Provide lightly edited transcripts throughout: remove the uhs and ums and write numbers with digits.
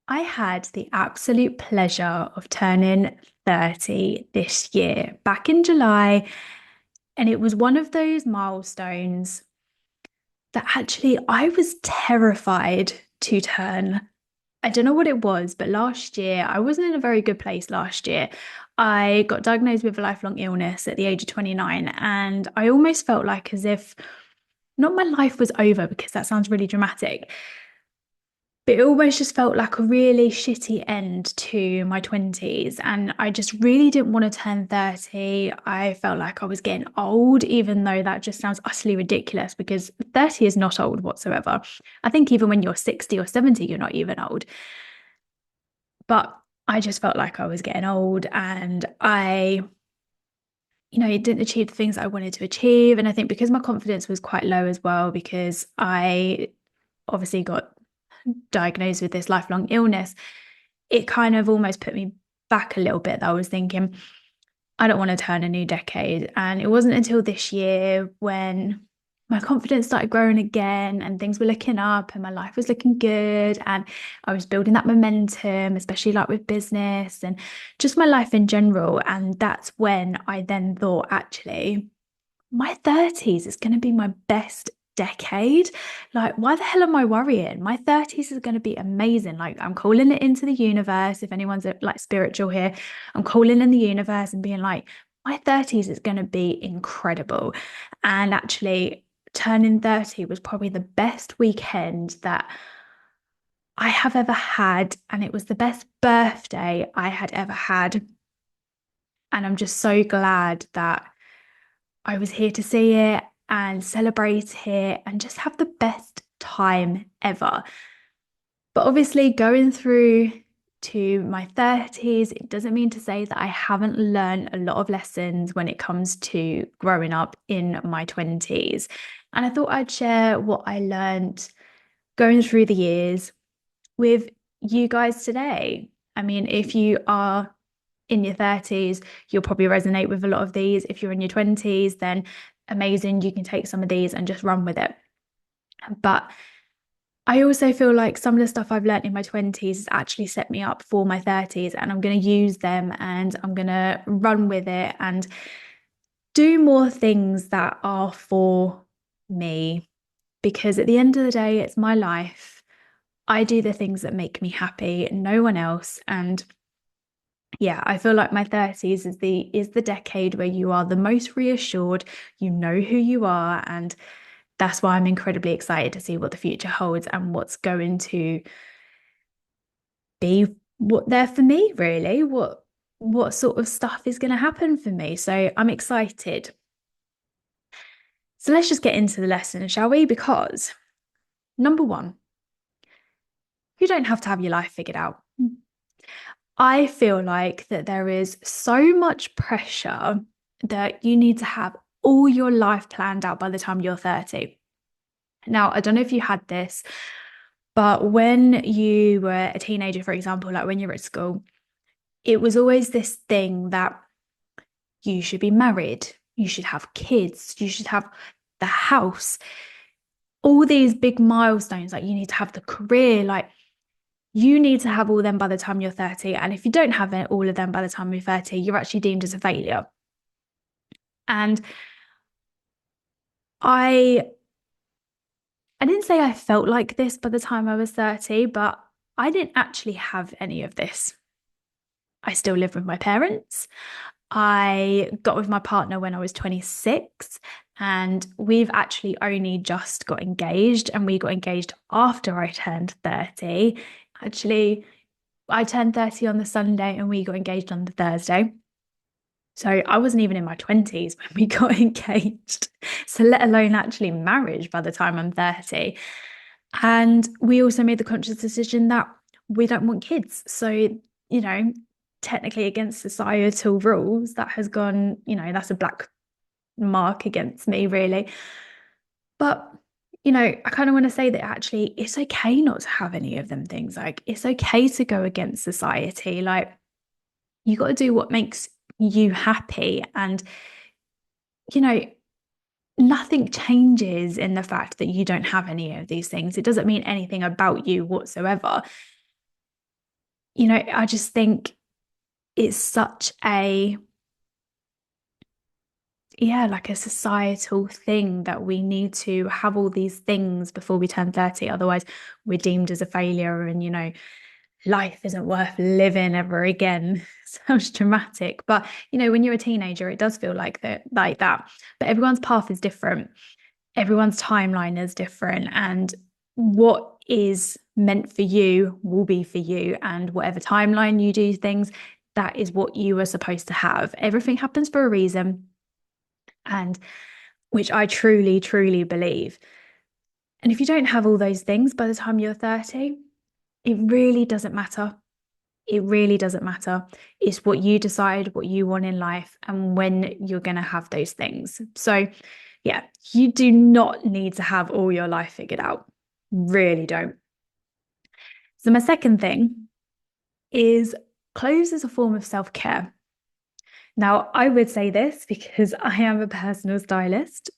I had the absolute pleasure of turning 30 this year, back in July, and it was one of those milestones that actually I was terrified to turn. I don't know what it was, but last year I wasn't in a very good place last year. I got diagnosed with a lifelong illness at the age of 29, and I almost felt like as if not my life was over because that sounds really dramatic, but it almost just felt like a really shitty end to my 20s. And I just really didn't want to turn 30. I felt like I was getting old, even though that just sounds utterly ridiculous because 30 is not old whatsoever. I think even when you're 60 or 70, you're not even old. But I just felt like I was getting old and I didn't achieve the things I wanted to achieve. And I think because my confidence was quite low as well, because I obviously got diagnosed with this lifelong illness, it kind of almost put me back a little bit. That I was thinking, I don't want to turn a new decade. And it wasn't until this year when my confidence started growing again and things were looking up and my life was looking good. And I was building that momentum, especially like with business and just my life in general. And that's when I then thought, actually, my 30s is going to be my best decade. Like, why the hell am I worrying? My 30s is going to be amazing. Like, I'm calling it into the universe. If anyone's like spiritual here, I'm calling in the universe and being like, my 30s is going to be incredible. And actually, turning 30 was probably the best weekend that I have ever had. And it was the best birthday I had ever had. And I'm just so glad that I was here to see it and celebrate it and just have the best time ever. But obviously, going through to my 30s, it doesn't mean to say that I haven't learned a lot of lessons when it comes to growing up in my 20s. And I thought I'd share what I learned going through the years with you guys today. I mean, if you are in your 30s, you'll probably resonate with a lot of these. If you're in your 20s, then amazing, you can take some of these and just run with it. But I also feel like some of the stuff I've learned in my 20s has actually set me up for my 30s, and I'm going to use them and I'm going to run with it and do more things that are for me. Because at the end of the day, it's my life. I do the things that make me happy, no one else. And yeah, I feel like my 30s is the decade where you are the most reassured, you know who you are, and that's why I'm incredibly excited to see what the future holds and what's going to be what there for me, really. What sort of stuff is going to happen for me. So I'm excited. So let's just get into the lesson, shall we? Because number one, you don't have to have your life figured out. I feel like that there is so much pressure that you need to have all your life planned out by the time you're 30. Now, I don't know if you had this, but when you were a teenager, for example, like when you're at school, it was always this thing that you should be married, you should have kids, you should have the house, all these big milestones, like you need to have the career, like you need to have all them by the time you're 30. And if you don't have all of them by the time you're 30, you're actually deemed as a failure. And I I didn't say I felt like this by the time I was 30, but I didn't actually have any of this. I still live with my parents. I got with my partner when I was 26, and we've actually only just got engaged, and we got engaged after I turned 30. Actually, I turned 30 on the Sunday and we got engaged on the Thursday. So I wasn't even in my 20s when we got engaged. So let alone actually marriage by the time I'm 30. And we also made the conscious decision that we don't want kids. So, you know, technically against societal rules, that has gone, that's a black mark against me, really. But, I kind of want to say that actually it's okay not to have any of them things. Like, it's okay to go against society. Like, you got to do what makes you happy. And, you know, nothing changes in the fact that you don't have any of these things. It doesn't mean anything about you whatsoever. I just think it's such a, yeah, like a societal thing that we need to have all these things before we turn 30. Otherwise, we're deemed as a failure and, life isn't worth living ever again. Sounds dramatic, but when you're a teenager, it does feel like that. But everyone's path is different. Everyone's timeline is different, and what is meant for you will be for you. And whatever timeline you do things, that is what you are supposed to have. Everything happens for a reason, and which I truly, truly believe. And if you don't have all those things by the time you're 30, it really doesn't matter. It really doesn't matter. It's what you decide, what you want in life, and when you're going to have those things. So, yeah, you do not need to have all your life figured out. Really don't. So, my second thing is clothes as a form of self care. Now, I would say this because I am a personal stylist,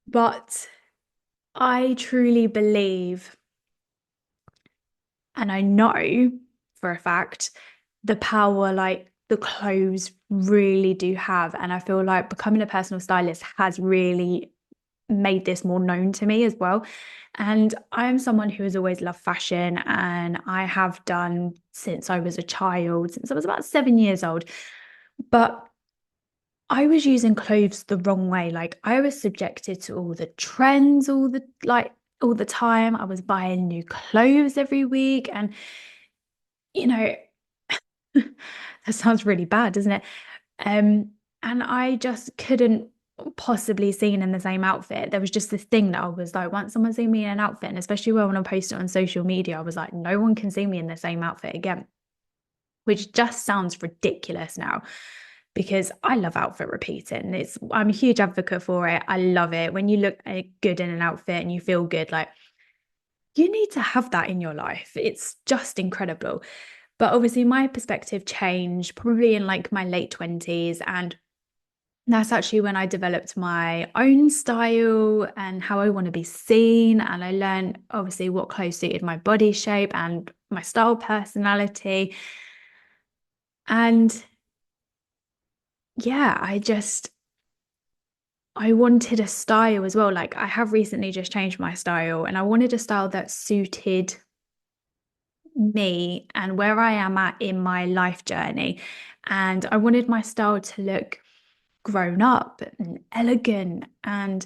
but I truly believe, and I know for a fact, the power like the clothes really do have. And I feel like becoming a personal stylist has really made this more known to me as well. And I'm someone who has always loved fashion, and I have done since I was a child, since I was about 7 years old. But I was using clothes the wrong way. Like I was subjected to all the trends, all the time. I was buying new clothes every week. And, you know, that sounds really bad, doesn't it? And I just couldn't possibly seen in the same outfit. There was just this thing that I was like, once someone seen me in an outfit, and especially when I post it on social media, I was like, no one can see me in the same outfit again, which just sounds ridiculous now because I love outfit repeating. I'm a huge advocate for it. I love it. When you look good in an outfit and you feel good, like you need to have that in your life. It's just incredible. But obviously my perspective changed probably in like my late 20s, and that's actually when I developed my own style and how I want to be seen. And I learned obviously what clothes suited my body shape and my style personality. And yeah, I wanted a style as well. Like I have recently just changed my style, and I wanted a style that suited me and where I am at in my life journey. And I wanted my style to look grown up and elegant and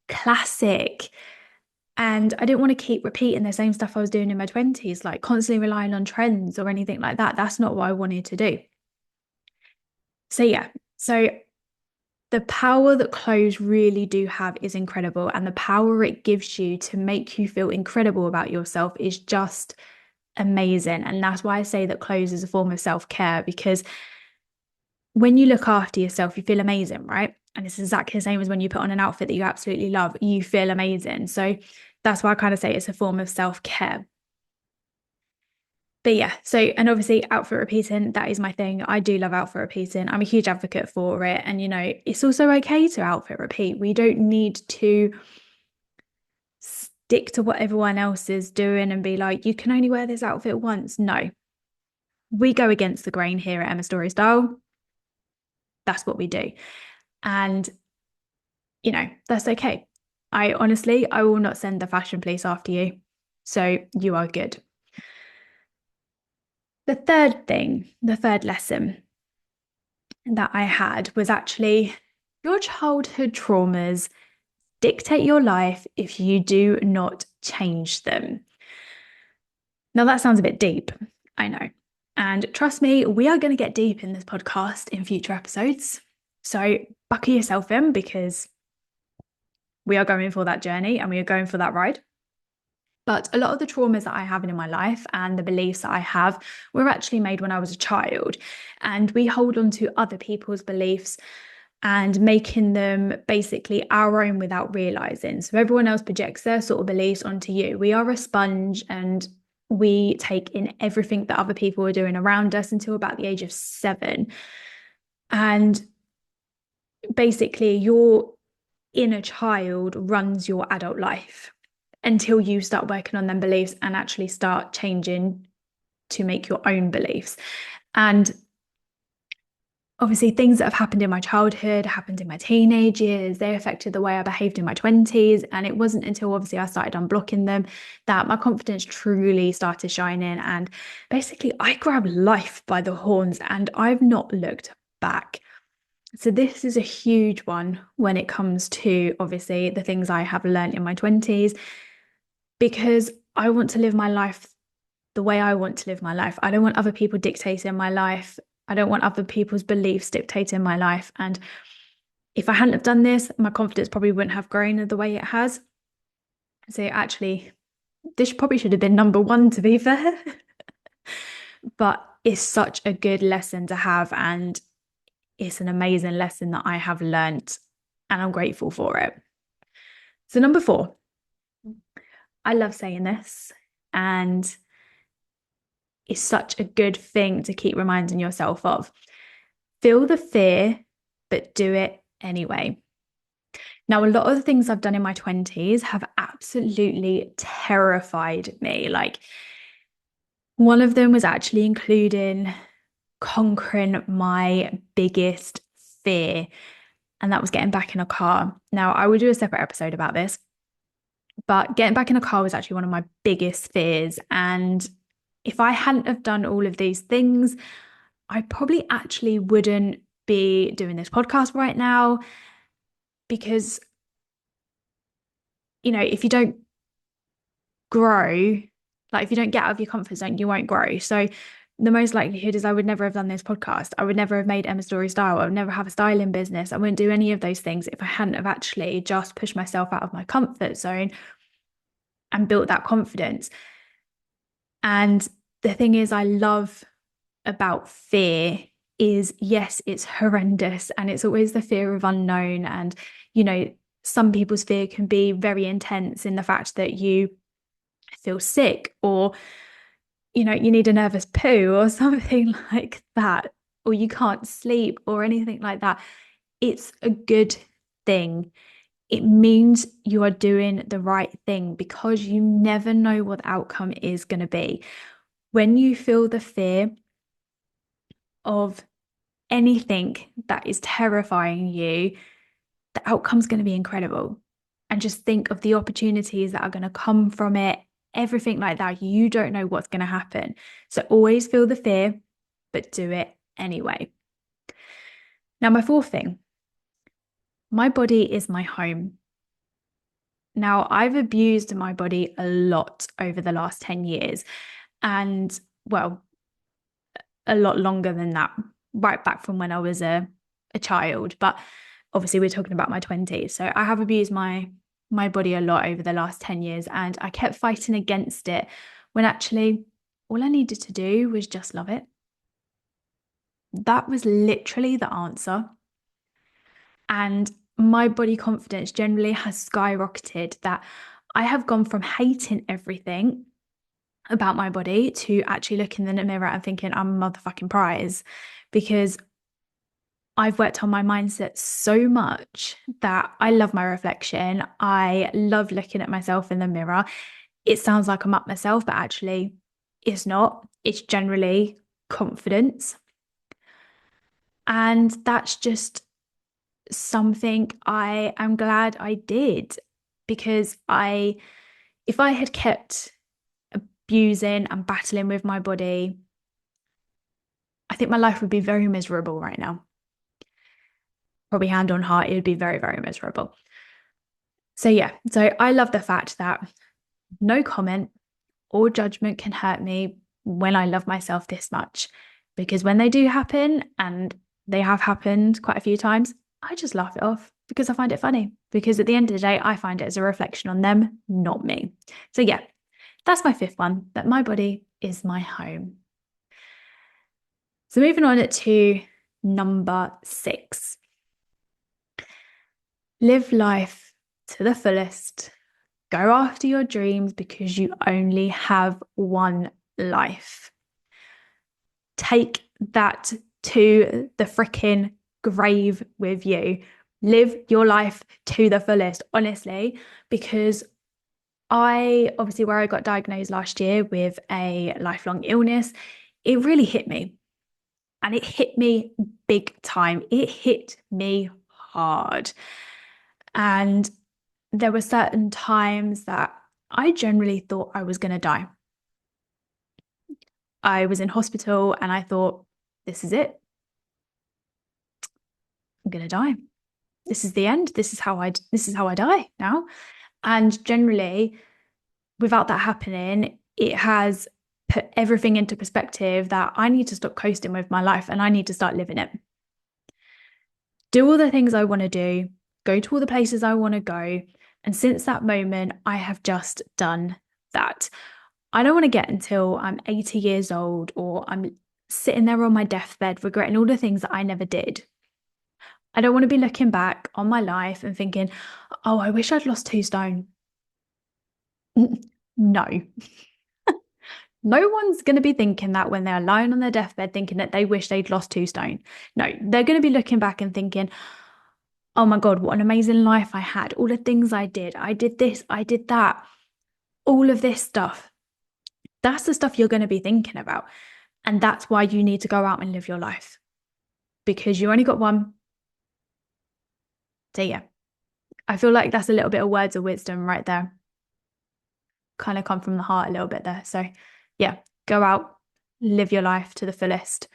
classic. And I didn't want to keep repeating the same stuff I was doing in my 20s, like constantly relying on trends or anything like that. That's not what I wanted to do. So, yeah. So, the power that clothes really do have is incredible. And the power it gives you to make you feel incredible about yourself is just amazing. And that's why I say that clothes is a form of self care, because when you look after yourself, you feel amazing, right? And it's exactly the same as when you put on an outfit that you absolutely love, you feel amazing. So that's why I kind of say it's a form of self care. But yeah, so, and obviously outfit repeating, that is my thing. I do love outfit repeating. I'm a huge advocate for it. And, it's also okay to outfit repeat. We don't need to stick to what everyone else is doing and be like, you can only wear this outfit once. No, we go against the grain here at Emma Story Style. That's what we do. And, that's okay. I will not send the fashion police after you. So you are good. The third lesson that I had was actually your childhood traumas dictate your life if you do not change them. Now, that sounds a bit deep, I know. And trust me, we are going to get deep in this podcast in future episodes. So buckle yourself in because we are going for that journey and we are going for that ride. But a lot of the traumas that I have in my life and the beliefs that I have were actually made when I was a child. And we hold on to other people's beliefs and making them basically our own without realizing. So everyone else projects their sort of beliefs onto you. We are a sponge and we take in everything that other people are doing around us until about the age of 7. And basically, your inner child runs your adult life until you start working on them beliefs and actually start changing to make your own beliefs. And obviously, things that have happened in my childhood, happened in my teenage years, they affected the way I behaved in my 20s. And it wasn't until obviously I started unblocking them that my confidence truly started shining. And basically, I grabbed life by the horns and I've not looked back. So this is a huge one when it comes to obviously the things I have learned in my 20s, because I want to live my life the way I want to live my life. I don't want other people dictating my life. I don't want other people's beliefs dictating my life. And if I hadn't have done this, my confidence probably wouldn't have grown the way it has. So actually, this probably should have been number one, to be fair. But it's such a good lesson to have. And it's an amazing lesson that I have learned. And I'm grateful for it. So number 4, I love saying this. And it's such a good thing to keep reminding yourself of. Feel the fear, but do it anyway. Now, a lot of the things I've done in my 20s have absolutely terrified me. Like, one of them was actually including conquering my biggest fear, and that was getting back in a car. Now, I will do a separate episode about this, but getting back in a car was actually one of my biggest fears. And if I hadn't have done all of these things, I probably actually wouldn't be doing this podcast right now, because, if you don't grow, like if you don't get out of your comfort zone, you won't grow. So the most likelihood is I would never have done this podcast. I would never have made Emma Story Style. I would never have a styling business. I wouldn't do any of those things if I hadn't have actually just pushed myself out of my comfort zone and built that confidence. And the thing is, I love about fear is, yes, it's horrendous and it's always the fear of unknown. And, some people's fear can be very intense in the fact that you feel sick, or, you need a nervous poo or something like that, or you can't sleep or anything like that. It's a good thing. It means you are doing the right thing, because you never know what the outcome is going to be. When you feel the fear of anything that is terrifying you, the outcome's going to be incredible. And just think of the opportunities that are going to come from it, everything like that. You don't know what's going to happen. So always feel the fear, but do it anyway. Now, my 4th thing, my body is my home. Now, I've abused my body a lot over the last 10 years, and well, a lot longer than that, right back from when I was a child. But obviously we're talking about my 20s. So I have abused my body a lot over the last 10 years, and I kept fighting against it when actually all I needed to do was just love it. That was literally the answer. And my body confidence generally has skyrocketed, that I have gone from hating everything about my body to actually looking in the mirror and thinking I'm a motherfucking prize, because I've worked on my mindset so much that I love my reflection. I love looking at myself in the mirror. It sounds like I'm up myself, but actually it's not. It's generally confidence. And that's just something I am glad I did, because if I had kept abusing and battling with my body, I think my life would be very miserable right now. Probably hand on heart, it would be very, very miserable. So yeah, so I love the fact that no comment or judgment can hurt me when I love myself this much, because when they do happen, and they have happened quite a few times, I just laugh it off because I find it funny, because at the end of the day, I find it as a reflection on them, not me. So yeah, that's my 5th one, that my body is my home. So moving on to number 6. Live life to the fullest. Go after your dreams, because you only have one life. Take that to the freaking grave with you. Live your life to the fullest, honestly, because Where I got diagnosed last year with a lifelong illness, it really hit me. And it hit me big time. It hit me hard. And there were certain times that I generally thought I was going to die. I was in hospital and I thought, this is it. I'm going to die. This is the end. This is how I die now. And generally, without that happening, it has put everything into perspective that I need to stop coasting with my life and I need to start living it. Do all the things I want to do, go to all the places I want to go. And since that moment, I have just done that. I don't want to get until I'm 80 years old or I'm sitting there on my deathbed regretting all the things that I never did. I don't want to be looking back on my life and thinking, oh, I wish I'd lost 2 stone. No. No one's going to be thinking that when they're lying on their deathbed, thinking that they wish they'd lost 2 stone. No, they're going to be looking back and thinking, oh my God, what an amazing life I had. All the things I did. I did this, I did that. All of this stuff. That's the stuff you're going to be thinking about. And that's why you need to go out and live your life because you only got one. So, yeah, I feel like that's a little bit of words of wisdom right there. Kind of come from the heart a little bit there. So, yeah, go out, live your life to the fullest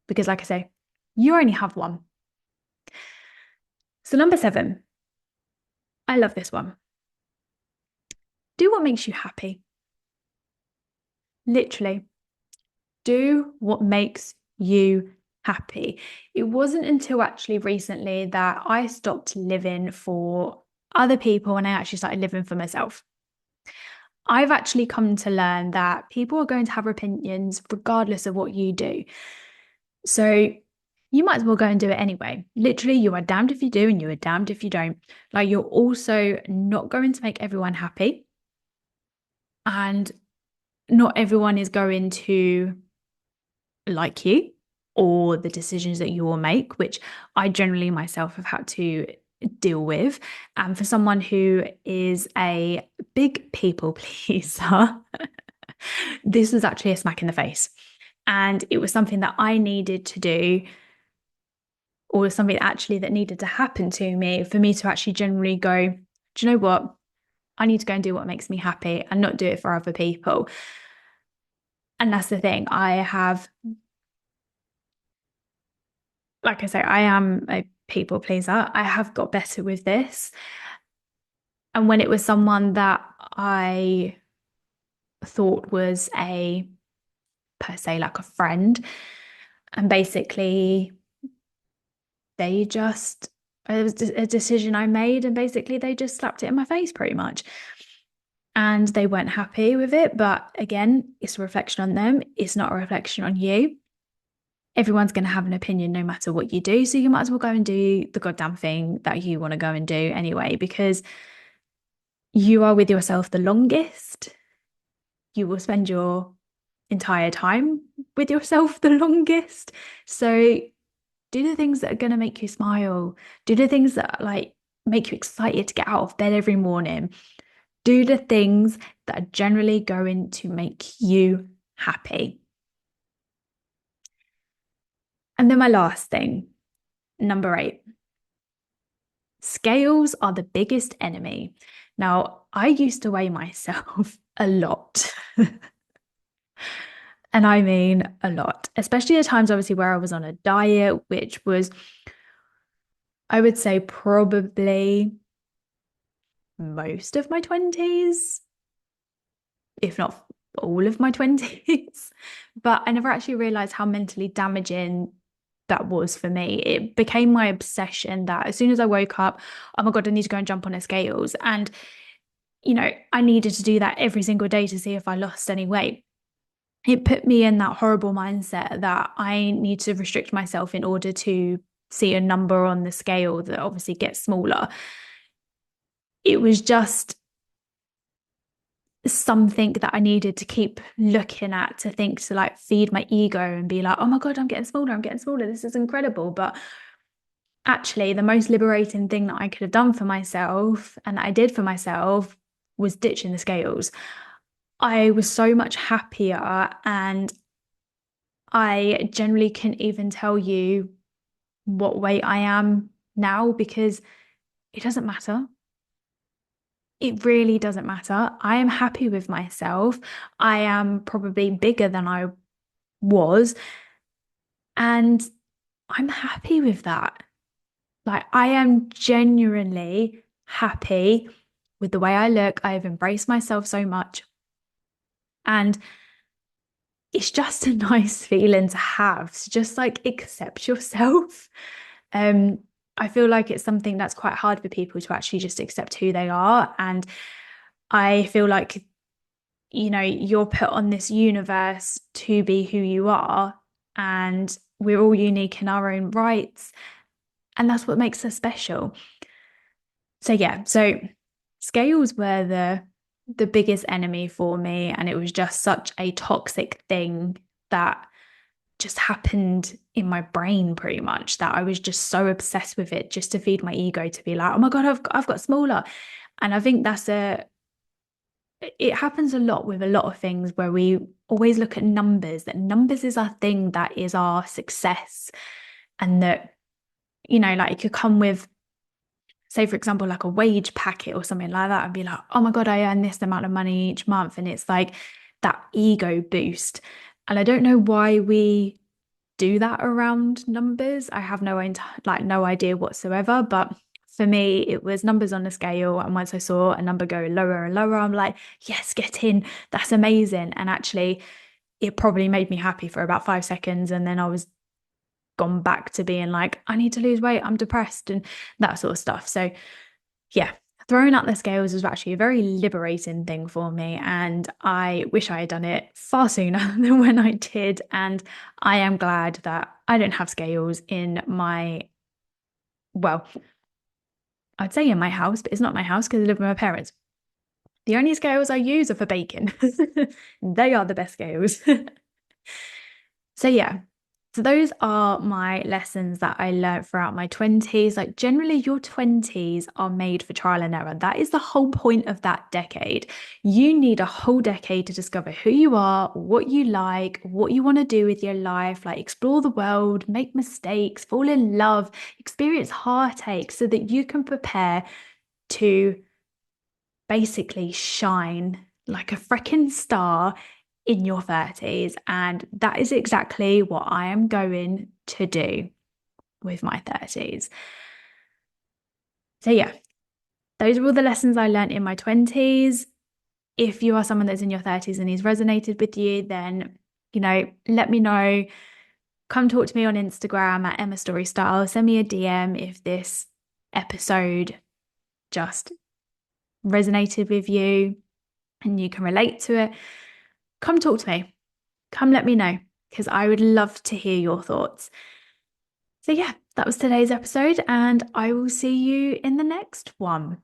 because, like I say, you only have one. So, number 7, I love this one. Do what makes you happy. Literally, do what makes you happy. It wasn't until actually recently that I stopped living for other people and I actually started living for myself. I've actually come to learn that people are going to have opinions regardless of what you do. So you might as well go and do it anyway. Literally, you are damned if you do and you are damned if you don't. Like, you're also not going to make everyone happy. And not everyone is going to like you or the decisions that you will make, which I generally myself have had to deal with. And for someone who is a big people pleaser, this was actually a smack in the face. And it was something that I needed to do, or something actually that needed to happen to me for me to actually generally go, do you know what? I need to go and do what makes me happy and not do it for other people. And that's the thing. Like I say, I am a people pleaser. I have got better with this. And when it was someone that I thought was per se, like a friend, and basically it was a decision I made, and basically they just slapped it in my face pretty much. And they weren't happy with it. But again, it's a reflection on them. It's not a reflection on you. Everyone's going to have an opinion no matter what you do. So you might as well go and do the goddamn thing that you want to go and do anyway, because you are with yourself the longest. You will spend your entire time with yourself the longest. So do the things that are going to make you smile. Do the things that like make you excited to get out of bed every morning. Do the things that are generally going to make you happy. And then my last thing, number 8. Scales are the biggest enemy. Now, I used to weigh myself a lot. And I mean a lot, especially at times, obviously, where I was on a diet, which was, I would say, probably most of my 20s, if not all of my 20s. But I never actually realized how mentally damaging that was for me. It became my obsession that as soon as I woke up, oh my God, I need to go and jump on a scales. And, I needed to do that every single day to see if I lost any weight. It put me in that horrible mindset that I need to restrict myself in order to see a number on the scale that obviously gets smaller. It was just something that I needed to keep looking at, to like feed my ego and be like, oh my God, I'm getting smaller. This is incredible. But actually, the most liberating thing that I could have done for myself and that I did for myself was ditching the scales, I was so much happier, and I generally can even tell you what weight I am now because it doesn't matter. It really doesn't matter. I am happy with myself. I am probably bigger than I was, and I'm happy with that. Like, I am genuinely happy with the way I look. I have embraced myself so much. And it's just a nice feeling to have, to just like accept yourself. Um, I feel like it's something that's quite hard for people to actually just accept who they are. And I feel like, you're put on this universe to be who you are, and we're all unique in our own rights. And that's what makes us special. So yeah, so scales were the biggest enemy for me, and it was just such a toxic thing that just happened in my brain pretty much, that I was just so obsessed with it just to feed my ego, to be like, oh my God, I've got smaller. And I think it happens a lot with a lot of things where we always look at numbers, that numbers is our thing, that is our success. And that, like it could come with, say, for example, like a wage packet or something like that, and be like, oh my God, I earn this amount of money each month. And it's like that ego boost. And I don't know why we do that around numbers. I have no idea whatsoever. But for me, it was numbers on the scale. And once I saw a number go lower and lower, I'm like, yes, get in. That's amazing. And actually, it probably made me happy for about 5 seconds. And then I was gone back to being like, I need to lose weight, I'm depressed, and that sort of stuff. So yeah, throwing out the scales was actually a very liberating thing for me. And I wish I had done it far sooner than when I did. And I am glad that I don't have scales in well, I'd say in my house, but it's not my house because I live with my parents. The only scales I use are for baking. They are the best scales. So yeah, so those are my lessons that I learned throughout my 20s. Like, generally, your 20s are made for trial and error. That is the whole point of that decade. You need a whole decade to discover who you are, what you like, what you want to do with your life, like explore the world, make mistakes, fall in love, experience heartache so that you can prepare to basically shine like a freaking star in your 30s. And that is exactly what I am going to do with my 30s. So, yeah, those are all the lessons I learned in my 20s. If you are someone that's in your 30s and these resonated with you, then, let me know. Come talk to me on Instagram at Emma Story Style. Send me a DM if this episode just resonated with you and you can relate to it. Come talk to me. Come let me know, because I would love to hear your thoughts. So, yeah, that was today's episode, and I will see you in the next one.